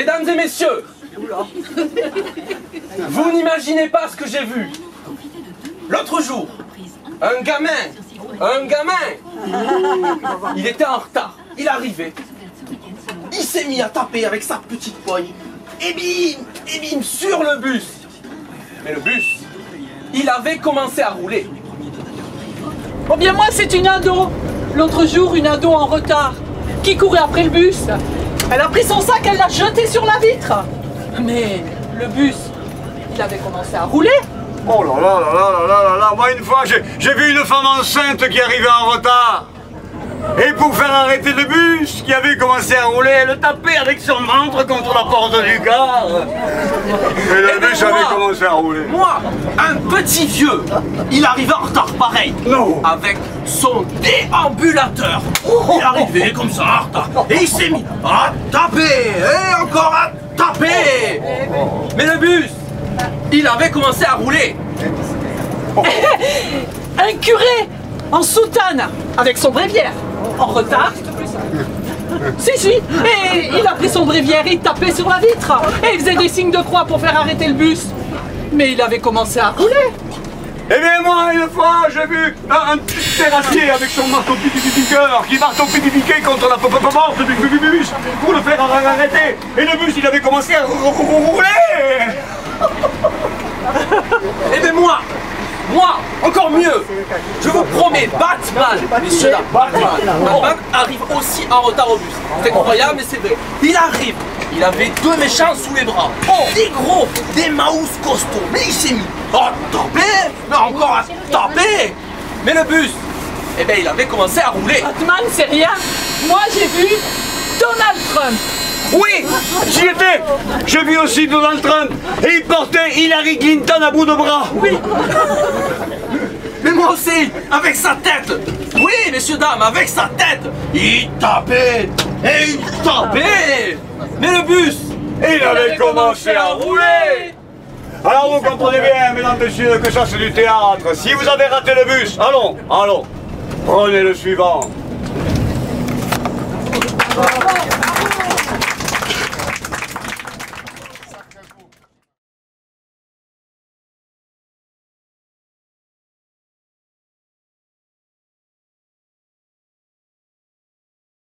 Mesdames et messieurs, vous n'imaginez pas ce que j'ai vu. L'autre jour, un gamin, il était en retard, il arrivait, il s'est mis à taper avec sa petite poigne, et bim, sur le bus. Mais le bus, il avait commencé à rouler. Oh bien moi c'est une ado. L'autre jour une ado en retard qui courait après le bus. Elle a pris son sac, elle l'a jeté sur la vitre. Mais le bus, il avait commencé à rouler. Oh là là là là là là là. Moi une fois j'ai vu une femme enceinte qui arrivait en retard. Et pour faire arrêter le bus qui avait commencé à rouler, elle tapait avec son ventre contre la porte du gare. Et le bus avait commencé à rouler. Moi, un petit vieux, il arrivait en retard pareil. Non. Avec son déambulateur. Il arrivait comme ça en retard. Et il s'est mis à taper. Et encore à taper. Mais le bus, il avait commencé à rouler. Un curé en soutane avec son bréviaire. En retard. Si. Et il a pris son bréviaire, il tapait sur la vitre. Et il faisait des signes de croix pour faire arrêter le bus. Mais il avait commencé à rouler. Eh bien moi une fois j'ai vu un petit terrassier avec son marteau piqueur qui marteau-piquait contre la porte du bus pour le faire arrêter. Et le bus il avait commencé à rouler. Eh bien moi, encore mieux, je vous promets, Batman, messieurs là, Batman arrive aussi en retard au bus. C'est incroyable, mais c'est vrai. Il arrive, il avait deux méchants sous les bras. Oh, des gros, des mouse costauds. Mais il s'est mis à taper, mais encore à taper. Mais le bus, eh bien, il avait commencé à rouler. Batman, c'est rien. Moi, j'ai vu Donald Trump. Oui, j'y étais. J'ai vu aussi Donald Trump et il portait Hillary Clinton à bout de bras. Oui. Mais moi aussi, avec sa tête. Oui, messieurs, dames, avec sa tête. Il tapait et il tapait. Mais le bus, Il avait commencé à rouler. Alors vous comprenez bien, mesdames et messieurs, que ça c'est du théâtre. Si vous avez raté le bus, allons, prenez le suivant.